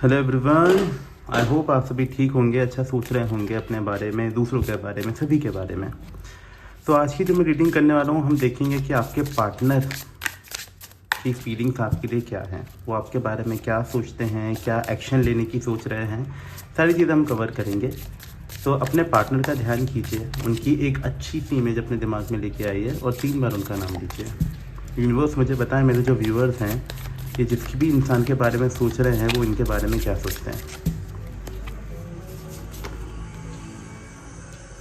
Hello everyone, I hope आप सभी ठीक होंगे, अच्छा सोच रहे होंगे अपने बारे में, दूसरों के बारे में, सभी के बारे में। तो आज की जो मैं रीडिंग करने वाला हूँ, हम देखेंगे कि आपके पार्टनर की फीलिंग्स आपके लिए क्या हैं, वो आपके बारे में क्या सोचते हैं, क्या एक्शन लेने की सोच रहे हैं, सारी चीज़ें हम कवर करेंगे। तो अपने पार्टनर का ध्यान कीजिए, उनकी एक अच्छी सी इमेज अपने दिमाग में लेके आइए और 3 बार उनका नाम लीजिए। यूनिवर्स मुझे बताएं, मेरे जो व्यूअर्स हैं, ये जिसकी भी इंसान के बारे में सोच रहे हैं, वो इनके बारे में क्या सोचते हैं।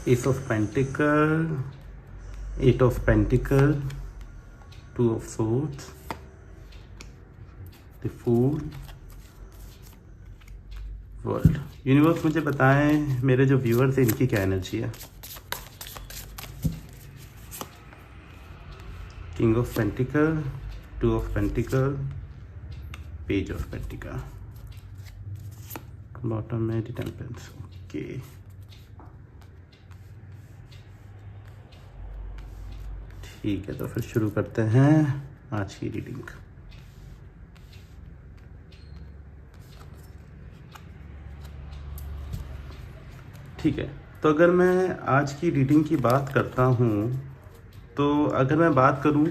Ace of pentacles, 8 of pentacles, 2 of swords, the fool, world. Universe मुझे बताएं, मेरे जो व्यूअर्स हैं, इनकी क्या एनर्जी है। King of pentacles, 2 of pentacle, page of pentacle, bottom में द टेम्परेंस। ओके, ठीक है, तो फिर शुरू करते हैं आज की रीडिंग। ठीक है, तो अगर मैं आज की रीडिंग की बात करता हूँ, तो अगर मैं बात करूँ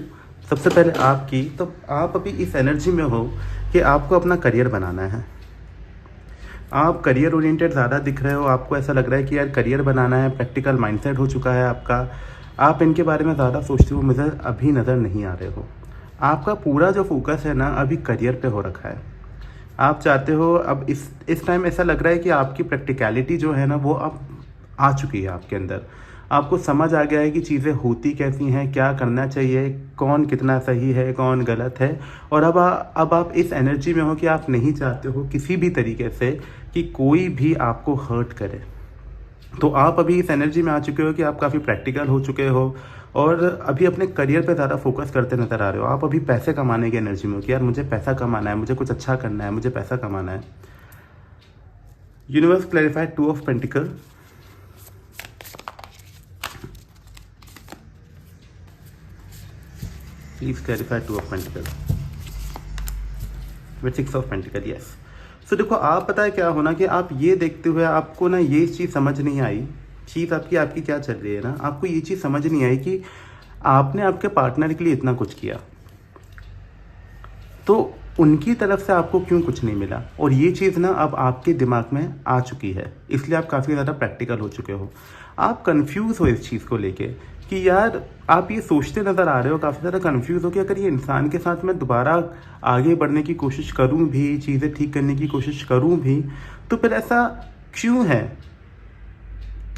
सबसे पहले आपकी, तो आप अभी इस एनर्जी में हो कि आपको अपना करियर बनाना है। आप करियर ओरिएंटेड ज़्यादा दिख रहे हो, आपको ऐसा लग रहा है कि यार करियर बनाना है, प्रैक्टिकल माइंडसेट हो चुका है आपका। आप इनके बारे में ज़्यादा सोचते हो, मुझे अभी नज़र नहीं आ रहे हो। आपका पूरा जो फोकस है ना, अभी करियर पे हो रखा है। आप चाहते हो, अब इस टाइम ऐसा लग रहा है कि आपकी प्रैक्टिकलिटी जो है ना, वो अब आ चुकी है आपके अंदर। आपको समझ आ गया है कि चीज़ें होती कैसी हैं, क्या करना चाहिए, कौन कितना सही है, कौन गलत है। और अब आप इस एनर्जी में हो कि आप नहीं चाहते हो किसी भी तरीके से कि कोई भी आपको हर्ट करे। तो आप अभी इस एनर्जी में आ चुके हो कि आप काफ़ी प्रैक्टिकल हो चुके हो और अभी अपने करियर पे ज़्यादा फोकस करते नज़र आ रहे हो। आप अभी पैसे कमाने की एनर्जी में हो कि यार मुझे पैसा कमाना है, मुझे कुछ अच्छा करना है, मुझे पैसा कमाना है। Universe clarified 2 of pentacle, please clarify 2 of pentacle with 6 of pentacle. Yes, so देखो, आप पता है क्या होना कि आप ये देखते हुए आपको ना ये चीज़ समझ नहीं आई, चीज़ आपकी क्या चल रही है ना, आपको ये चीज़ समझ नहीं आई कि आपने आपके पार्टनर के लिए इतना कुछ किया, तो उनकी तरफ से आपको क्यों कुछ नहीं मिला। और ये चीज़ ना अब आपके दिमाग में आ चुकी है, इसलिए आप काफ़ी ज़्यादा प्रैक्टिकल हो चुके हो। आप कंफ्यूज हो इस चीज़ को लेके कि यार आप ये सोचते नज़र आ रहे हो, काफ़ी ज़्यादा कंफ्यूज हो कि अगर ये इंसान के साथ मैं दोबारा आगे बढ़ने की कोशिश करूं भी, चीज़ें ठीक करने की कोशिश करूं भी, तो फिर ऐसा क्यों है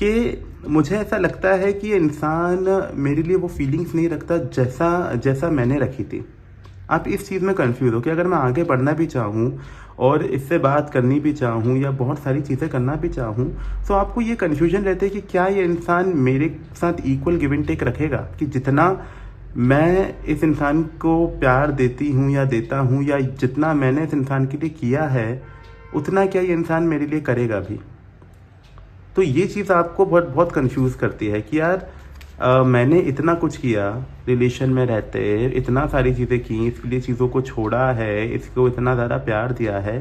कि मुझे ऐसा लगता है कि ये इंसान मेरे लिए वो फीलिंग्स नहीं रखता जैसा मैंने रखी थी। आप इस चीज़ में कंफ्यूज हो कि अगर मैं आगे बढ़ना भी चाहूँ और इससे बात करनी भी चाहूँ या बहुत सारी चीज़ें करना भी चाहूँ, तो आपको ये कन्फ्यूजन रहता है कि क्या ये इंसान मेरे साथ इक्वल गिव एंड टेक रखेगा, कि जितना मैं इस इंसान को प्यार देती हूँ या देता हूँ, या जितना मैंने इस इंसान के लिए किया है, उतना क्या ये इंसान मेरे लिए करेगा भी। तो ये चीज़ आपको बहुत कंफ्यूज करती है कि यार मैंने इतना कुछ किया, रिलेशन में रहते इतना सारी चीज़ें की, इसके लिए चीज़ों को छोड़ा है, इसको इतना ज़्यादा प्यार दिया है,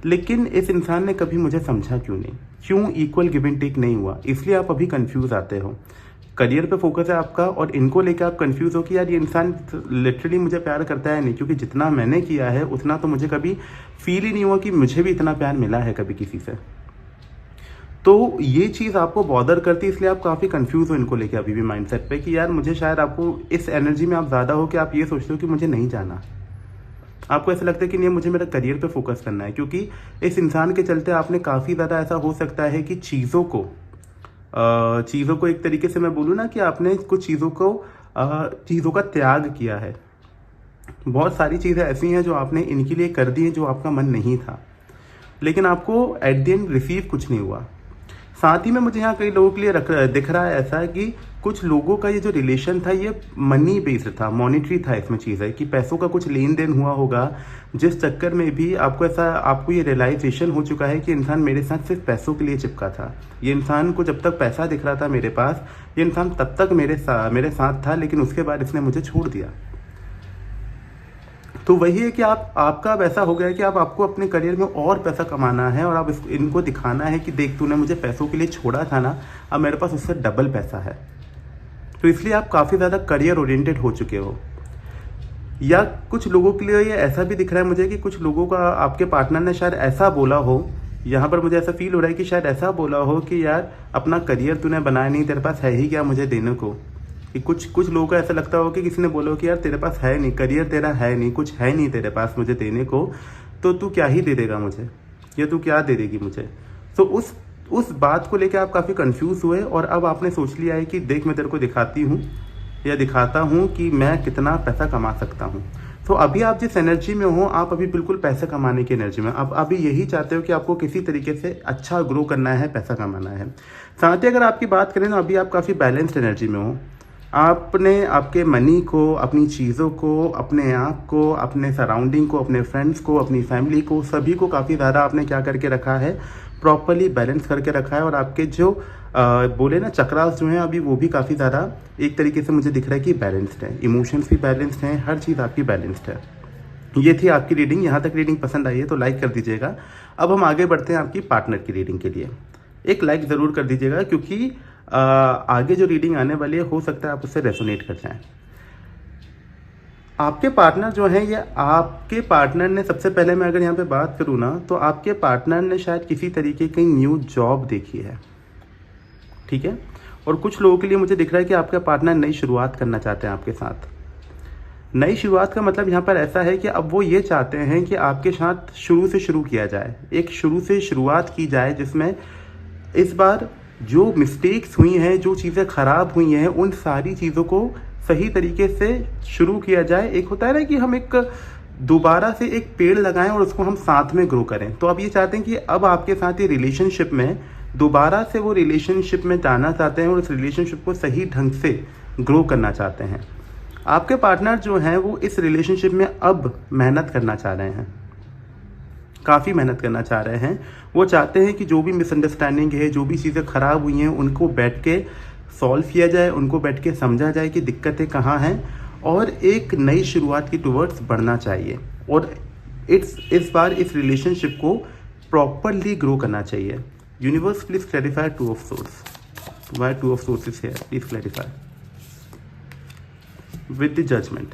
लेकिन इस इंसान ने कभी मुझे समझा क्यों नहीं, क्यों इक्वल गिव एंड टेक नहीं हुआ। इसलिए आप अभी कंफ्यूज आते हो। करियर पे फोकस है आपका और इनको लेकर आप कंफ्यूज हो कि यार ये इंसान लिटरली मुझे प्यार करता है नहीं, क्योंकि जितना मैंने किया है उतना तो मुझे कभी फील ही नहीं हुआ कि मुझे भी इतना प्यार मिला है कभी किसी से। तो ये चीज़ आपको बॉदर करती है, इसलिए आप काफ़ी कंफ्यूज हो इनको लेके अभी भी माइंडसेट पे कि यार मुझे, शायद आपको इस एनर्जी में आप ज़्यादा हो कि आप ये सोचते हो कि मुझे नहीं जाना। आपको ऐसा लगता है कि नहीं, मुझे मेरा करियर पे फोकस करना है, क्योंकि इस इंसान के चलते आपने काफ़ी ज़्यादा, ऐसा हो सकता है कि चीज़ों को एक तरीके से मैं बोलूँ ना कि आपने कुछ चीज़ों का त्याग किया है। बहुत सारी चीज़ें ऐसी हैं जो आपने इनके लिए कर दी हैं जो आपका मन नहीं था, लेकिन आपको एट द एंड रिसीव कुछ नहीं हुआ। साथ ही में मुझे यहाँ कई लोगों के लिए दिख रहा है ऐसा कि कुछ लोगों का ये जो रिलेशन था, ये मनी बेस्ड था, मॉनेटरी था। इसमें चीज़ है कि पैसों का कुछ लेन देन हुआ होगा, जिस चक्कर में भी आपको ये रियलाइजेशन हो चुका है कि इंसान मेरे साथ सिर्फ पैसों के लिए चिपका था। ये इंसान को जब तक पैसा दिख रहा था मेरे पास, ये इंसान तब तक मेरे साथ था, लेकिन उसके बाद इसने मुझे छोड़ दिया। तो वही है कि आपका अब ऐसा हो गया है कि आपको अपने करियर में और पैसा कमाना है और आप इनको दिखाना है कि देख तूने मुझे पैसों के लिए छोड़ा था ना, अब मेरे पास उससे डबल पैसा है। तो इसलिए आप काफ़ी ज़्यादा करियर ओरिएंटेड हो चुके हो। या कुछ लोगों के लिए ये ऐसा भी दिख रहा है मुझे कि कुछ लोगों का आपके पार्टनर ने शायद ऐसा बोला हो, यहाँ पर मुझे ऐसा फील हो रहा है कि शायद ऐसा बोला हो कि यार अपना करियर तूने बनाया नहीं, तेरे पास है ही क्या मुझे देने को। कि कुछ लोगों को ऐसा लगता हो कि किसी ने बोला हो कि यार तेरे पास है नहीं, करियर तेरा है नहीं, कुछ है नहीं तेरे पास मुझे देने को, तो तू क्या ही दे देगा मुझे, या तू क्या दे देगी मुझे। तो उस बात को लेकर आप काफ़ी कंफ्यूज हुए और अब आपने सोच लिया है कि देख मैं तेरे को दिखाती हूँ या दिखाता हूँ कि मैं कितना पैसा कमा सकता हूँ। तो अभी आप जिस एनर्जी में हो, आप अभी बिल्कुल पैसे कमाने की एनर्जी में, आप अभी यही चाहते हो कि आपको किसी तरीके से अच्छा ग्रो करना है, पैसा कमाना है। साथ ही अगर आपकी बात करें तो अभी आप काफ़ी बैलेंस्ड एनर्जी में हो। आपने आपके मनी को, अपनी चीज़ों को, अपने आप को, अपने सराउंडिंग को, अपने फ्रेंड्स को, अपनी फैमिली को, सभी को काफ़ी ज़्यादा आपने क्या करके रखा है, प्रॉपरली बैलेंस करके रखा है। और आपके जो बोले ना चक्रास जो हैं अभी वो भी काफ़ी ज़्यादा एक तरीके से मुझे दिख रहा है कि बैलेंस्ड है, इमोशंस भी बैलेंस्ड हैं, हर चीज़ आपकी बैलेंस्ड है। ये थी आपकी रीडिंग। यहाँ तक रीडिंग पसंद आई है तो लाइक कर दीजिएगा। अब हम आगे बढ़ते हैं आपकी पार्टनर की रीडिंग के लिए। एक लाइक ज़रूर कर दीजिएगा क्योंकि आगे जो रीडिंग आने वाली है हो सकता है आप उससे रेजोनेट कर जाएं। आपके पार्टनर जो हैं, ये आपके पार्टनर ने, सबसे पहले मैं अगर यहाँ पे बात करूँ ना, तो आपके पार्टनर ने शायद किसी तरीके की न्यू जॉब देखी है, ठीक है। और कुछ लोगों के लिए मुझे दिख रहा है कि आपका पार्टनर नई शुरुआत करना चाहते हैं आपके साथ। नई शुरुआत का मतलब यहाँ पर ऐसा है कि अब वो ये चाहते हैं कि आपके साथ शुरू से शुरू किया जाए, एक शुरू से शुरुआत की जाए जिसमें इस बार जो मिस्टेक्स हुई हैं, जो चीज़ें ख़राब हुई हैं, उन सारी चीज़ों को सही तरीके से शुरू किया जाए। एक होता है ना कि हम एक दोबारा से एक पेड़ लगाएं और उसको हम साथ में ग्रो करें। तो अब ये चाहते हैं कि अब आपके साथ ये रिलेशनशिप में दोबारा से वो रिलेशनशिप में जाना चाहते हैं और उस रिलेशनशिप को सही ढंग से ग्रो करना चाहते हैं। आपके पार्टनर जो हैं वो इस रिलेशनशिप में अब मेहनत करना चाह रहे हैं, काफ़ी मेहनत करना चाह रहे हैं। वो चाहते हैं कि जो भी मिसअंडरस्टैंडिंग है, जो भी चीज़ें ख़राब हुई हैं, उनको बैठ के सॉल्व किया जाए, उनको बैठ के समझा जाए कि दिक्कतें कहाँ हैं और एक नई शुरुआत की टुवर्ड्स बढ़ना चाहिए। और इस बार इस रिलेशनशिप को प्रॉपरली ग्रो करना चाहिए। Universe please clarify two of swords, why two of swords is here, please clarify with the judgement.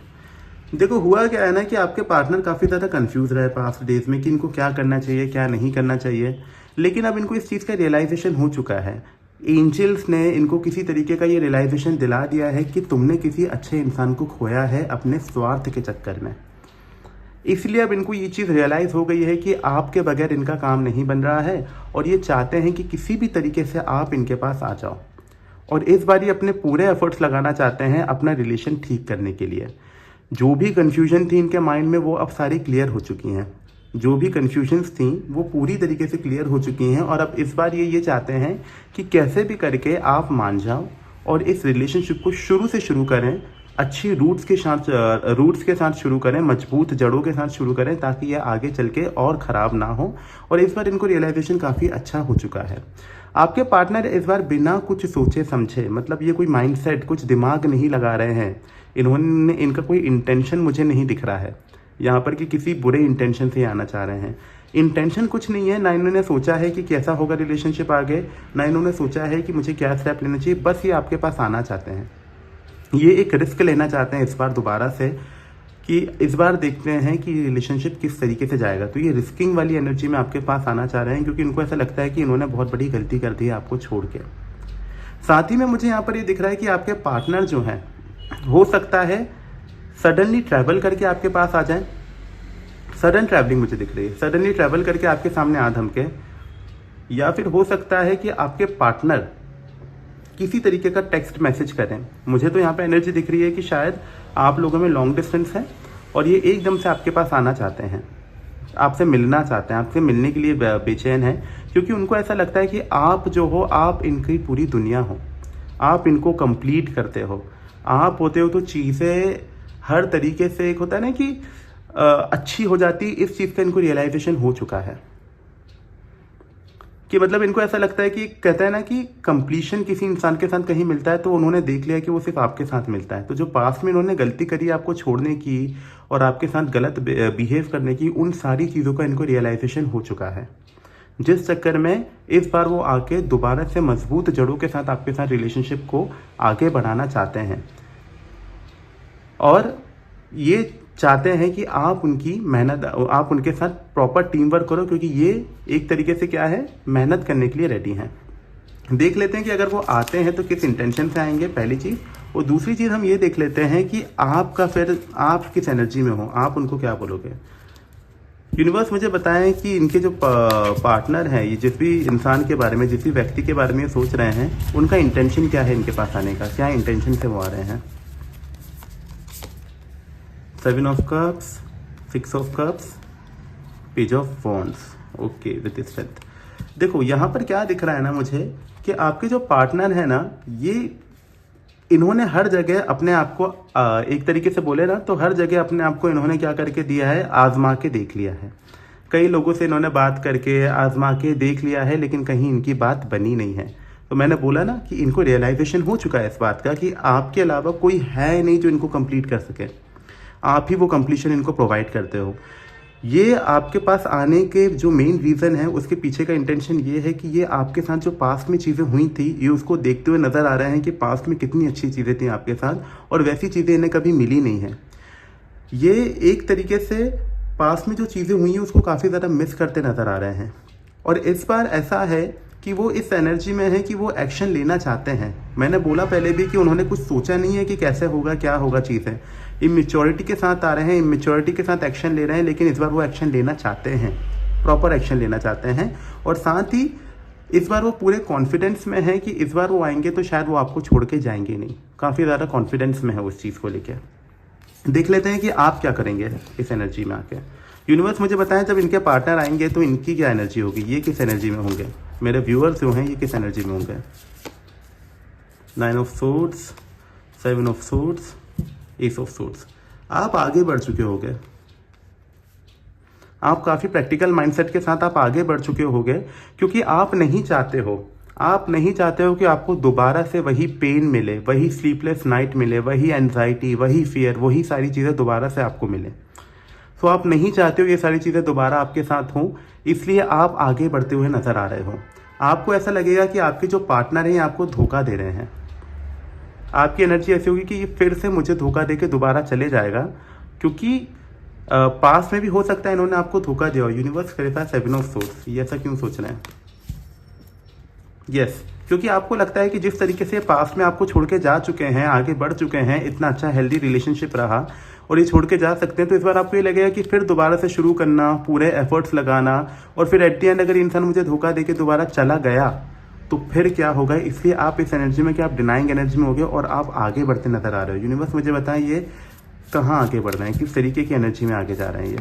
देखो हुआ क्या है ना कि आपके पार्टनर काफ़ी ज़्यादा कंफ्यूज रहे पास्ट डेज में कि इनको क्या करना चाहिए, क्या नहीं करना चाहिए। लेकिन अब इनको इस चीज़ का रियलाइजेशन हो चुका है। एंजल्स ने इनको किसी तरीके का ये रियलाइजेशन दिला दिया है कि तुमने किसी अच्छे इंसान को खोया है अपने स्वार्थ के चक्कर में। इसलिए अब इनको ये चीज़ रियलाइज़ हो गई है कि आपके बगैर इनका काम नहीं बन रहा है और ये चाहते हैं कि किसी भी तरीके से आप इनके पास आ जाओ। और इस बार ये अपने पूरे एफर्ट्स लगाना चाहते हैं अपना रिलेशन ठीक करने के लिए। जो भी कन्फ्यूजन थी इनके माइंड में वो अब सारी क्लियर हो चुकी हैं। जो भी कन्फ्यूजन्स थी वो पूरी तरीके से क्लियर हो चुकी हैं और अब इस बार ये चाहते हैं कि कैसे भी करके आप मान जाओ और इस रिलेशनशिप को शुरू से शुरू करें, अच्छी रूट्स के साथ शुरू करें, मजबूत जड़ों के साथ शुरू करें ताकि ये आगे चल के और ख़राब ना हो। और इस बार इनको रियलाइजेशन काफ़ी अच्छा हो चुका है। आपके पार्टनर इस बार बिना कुछ सोचे समझे, मतलब ये कोई माइंडसेट, कुछ दिमाग नहीं लगा रहे हैं। इनका कोई इंटेंशन मुझे नहीं दिख रहा है यहाँ पर कि किसी बुरे इंटेंशन से आना चाह रहे हैं। इंटेंशन कुछ नहीं है, ना इन्होंने सोचा है कि कैसा होगा रिलेशनशिप आगे, ना इन्होंने सोचा है कि मुझे क्या स्टेप लेना चाहिए। बस ये आपके पास आना चाहते हैं, ये एक रिस्क लेना चाहते हैं इस बार दोबारा से कि इस बार देखते हैं कि रिलेशनशिप किस तरीके से जाएगा। तो ये रिस्किंग वाली एनर्जी में आपके पास आना चाह रहे हैं क्योंकि इनको ऐसा लगता है कि इन्होंने बहुत बड़ी गलती कर दी है आपको छोड़ के। साथ ही में मुझे यहाँ पर ये दिख रहा है कि आपके पार्टनर जो हैं हो सकता है सडनली ट्रैवल करके आपके पास आ जाएं। सडन ट्रैवलिंग मुझे दिख रही है, सडनली ट्रैवल करके आपके सामने आ धमके। या फिर हो सकता है कि आपके पार्टनर किसी तरीके का टेक्स्ट मैसेज करें। मुझे तो यहाँ पे एनर्जी दिख रही है कि शायद आप लोगों में लॉन्ग डिस्टेंस है और ये एकदम से आपके पास आना चाहते हैं, आपसे मिलना चाहते हैं, आपसे मिलने के लिए बेचैन है क्योंकि उनको ऐसा लगता है कि आप जो हो, आप इनकी पूरी दुनिया हो, आप इनको कंप्लीट करते हो, आप होते हो तो चीज़ें हर तरीके से, एक होता है ना कि अच्छी हो जाती। इस चीज़ का इनको रियलाइजेशन हो चुका है। कि मतलब इनको ऐसा लगता है कि कहता है ना कि कंप्लीशन किसी इंसान के साथ कहीं मिलता है तो उन्होंने देख लिया कि वो सिर्फ आपके साथ मिलता है। तो जो पास्ट में उन्होंने गलती करी आपको छोड़ने की और आपके साथ गलत बिहेव करने की, उन सारी चीज़ों का इनको रियलाइजेशन हो चुका है, जिस चक्कर में इस बार वो आके दोबारा से मजबूत जड़ों के साथ आपके साथ रिलेशनशिप को आगे बढ़ाना चाहते हैं। और ये चाहते हैं कि आप उनकी मेहनत, आप उनके साथ प्रॉपर टीम वर्क करो, क्योंकि ये एक तरीके से क्या है, मेहनत करने के लिए रेडी हैं। देख लेते हैं कि अगर वो आते हैं तो किस इंटेंशन से आएंगे, पहली चीज़। और दूसरी चीज़ हम ये देख लेते हैं कि आपका फिर आप किस एनर्जी में हो, आप उनको क्या बोलोगे। यूनिवर्स मुझे बताएं कि इनके जो पार्टनर हैं, ये जिस भी इंसान के बारे में, जिस भी व्यक्ति के बारे में सोच रहे हैं, उनका इंटेंशन क्या है इनके पास आने का, क्या इंटेंशन से वो आ रहे हैं। 7 of cups, 6 of cups, page of wands, okay with strength. देखो यहाँ पर क्या दिख रहा है ना मुझे, कि आपके जो पार्टनर है ना, ये इन्होंने हर जगह अपने आप को एक तरीके से बोले ना तो हर जगह अपने आप को इन्होंने क्या करके दिया है, आजमा के देख लिया है। कई लोगों से इन्होंने बात करके आजमा के देख लिया है, लेकिन कहीं इनकी बात बनी नहीं है। तो मैंने बोला ना कि इनको रियलाइजेशन हो चुका है इस बात का कि आपके अलावा कोई है नहीं जो इनको कंप्लीट कर सके, आप ही वो कंप्लीशन इनको प्रोवाइड करते हो। ये आपके पास आने के जो मेन रीज़न है, उसके पीछे का इंटेंशन ये है कि ये आपके साथ जो पास्ट में चीज़ें हुई थी, ये उसको देखते हुए नज़र आ रहे हैं कि पास्ट में कितनी अच्छी चीज़ें थी आपके साथ और वैसी चीज़ें इन्हें कभी मिली नहीं है। ये एक तरीके से पास्ट में जो चीज़ें हुई हैं उसको काफ़ी ज़्यादा मिस करते नज़र आ रहे हैं। और इस बार ऐसा है कि वो इस एनर्जी में है कि वो एक्शन लेना चाहते हैं। मैंने बोला पहले भी कि उन्होंने कुछ सोचा नहीं है कि कैसे होगा, क्या होगा चीज़ें। इमेच्योरिटी के साथ आ रहे हैं, इमेच्योरिटी के साथ एक्शन ले रहे हैं, लेकिन इस बार वो एक्शन लेना चाहते हैं, प्रॉपर एक्शन लेना चाहते हैं। और साथ ही इस बार वो पूरे कॉन्फिडेंस में है कि इस बार वो आएंगे तो शायद वो आपको छोड़ के जाएंगे नहीं। काफ़ी ज़्यादा कॉन्फिडेंस में है उस चीज़ को लेकर। देख लेते हैं कि आप क्या करेंगे इस एनर्जी में आके। यूनिवर्स मुझे बताएं, जब इनके पार्टनर आएंगे तो इनकी क्या एनर्जी होगी, ये किस एनर्जी में होंगे, मेरे व्यूअर्स जो हैं ये किस एनर्जी में होंगे। 9 of swords, 7 of swords, S of swords. आप आगे बढ़ चुके होगे, आप काफ़ी प्रैक्टिकल माइंडसेट के साथ आप आगे बढ़ चुके होगे, क्योंकि आप नहीं चाहते हो कि आपको दोबारा से वही पेन मिले, वही स्लीपलेस नाइट मिले, वही एंजाइटी, वही फियर, वही सारी चीज़ें दोबारा से आपको मिले। तो आप नहीं चाहते हो ये सारी चीज़ें दोबारा आपके साथ हों, इसलिए आप आगे बढ़ते हुए नज़र आ रहे हो। आपको ऐसा लगेगा कि आपके जो पार्टनर हैं आपको धोखा दे रहे हैं। आपकी एनर्जी ऐसी होगी कि ये फिर से मुझे धोखा दे के दोबारा चले जाएगा, क्योंकि पास में भी हो सकता है इन्होंने आपको धोखा दिया हो। यूनिवर्स करे था 7 ऑफ सोर्ड्स, ये ऐसा क्यों सोच रहे हैं। यस, क्योंकि आपको लगता है कि जिस तरीके से पास्ट में आपको छोड़ के जा चुके हैं, आगे बढ़ चुके हैं, इतना अच्छा हेल्दी रिलेशनशिप रहा और ये छोड़ के जा सकते हैं, तो इस बार आपको ये लगेगा कि फिर दोबारा से शुरू करना, पूरे एफर्ट्स लगाना, और फिर एट द एंड अगर इंसान मुझे धोखा दे के दोबारा चला गया तो फिर क्या होगा। इसलिए आप इस एनर्जी में, कि आप डिनाइंग एनर्जी में होगे और आप आगे बढ़ते नजर आ रहे हो। यूनिवर्स मुझे बताएं ये कहाँ आगे बढ़ रहे हैं, किस तरीके की एनर्जी में आगे जा रहे हैं। ये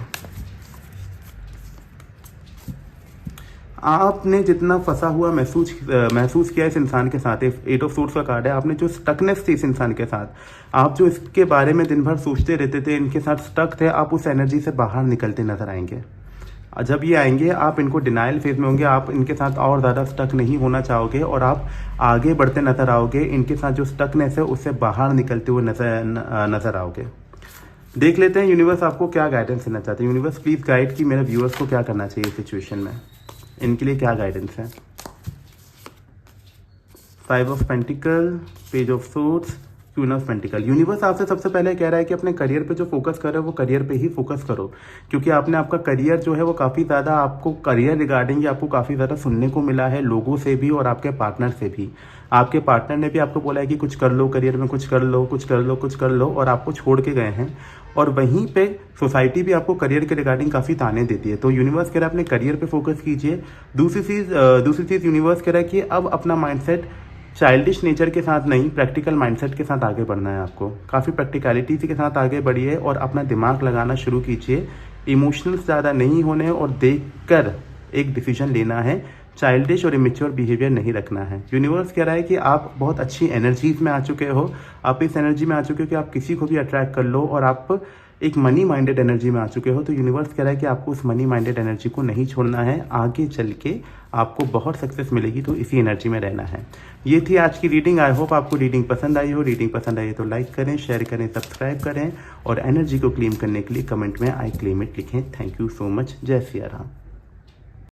आपने जितना फंसा हुआ महसूस किया इस इंसान के साथ, 8 ऑफ सोर्ड्स का कार्ड है, आपने जो स्टकनेस थी इस इंसान के साथ, आप जो इसके बारे में दिन भर सोचते रहते थे, इनके साथ स्टक थे, आप उस एनर्जी से बाहर निकलते नजर आएंगे। जब ये आएंगे आप इनको डिनाइल फेज में होंगे, आप इनके साथ और ज़्यादा स्टक नहीं होना चाहोगे और आप आगे बढ़ते नजर आओगे। इनके साथ जो स्टकनेस है उससे बाहर निकलते हुए नजर आओगे। देख लेते हैं यूनिवर्स आपको क्या गाइडेंस देना चाहते हैं। यूनिवर्स प्लीज गाइड कि मेरे व्यूअर्स को क्या करना चाहिए सिचुएशन में, इनके लिए क्या गाइडेंस है। 5 of pentacle, page of swords, queen of pentacle. Universe आपसे सबसे पहले कह रहा है कि अपने करियर पे जो फोकस कर रहे हो वो करियर पे ही फोकस करो, क्योंकि आपने आपका करियर जो है वो काफ़ी ज़्यादा, आपको करियर रिगार्डिंग आपको काफ़ी ज़्यादा सुनने को मिला है लोगों से भी और आपके पार्टनर से भी। आपके पार्टनर ने भी आपको बोला है कि कुछ कर लो करियर में, कुछ कर लो, कुछ कर लो, कुछ कर लो, और आपको छोड़ के गए हैं। और वहीं पे सोसाइटी भी आपको करियर के रिगार्डिंग काफ़ी ताने देती है। तो यूनिवर्स कह रहा है अपने करियर पे फोकस कीजिए। दूसरी चीज़ यूनिवर्स कह रहा है कि अब अपना माइंडसेट चाइल्डिश नेचर के साथ नहीं, प्रैक्टिकल माइंडसेट के साथ आगे बढ़ना है। आपको काफ़ी प्रैक्टिकलिटी के साथ आगे बढ़िए और अपना दिमाग लगाना शुरू कीजिए। इमोशनल्स ज़्यादा नहीं होने और देखकर एक डिसीजन लेना है। चाइल्डिश और इमेच्योर बिहेवियर नहीं रखना है। यूनिवर्स कह रहा है कि आप बहुत अच्छी एनर्जीज में आ चुके हो, आप इस एनर्जी में आ चुके हो कि आप किसी को भी अट्रैक्ट कर लो और आप एक मनी माइंडेड एनर्जी में आ चुके हो, तो यूनिवर्स कह रहा है कि आपको उस मनी माइंडेड एनर्जी को नहीं छोड़ना है, आगे चल के आपको बहुत सक्सेस मिलेगी, तो इसी एनर्जी में रहना है। ये थी आज की रीडिंग। आई होप आपको रीडिंग पसंद आई हो। रीडिंग पसंद आई तो लाइक करें, शेयर करें, सब्सक्राइब करें और एनर्जी को क्लेम करने के लिए कमेंट में आई क्लेम इट लिखें। Thank you so much. जय सिया राम।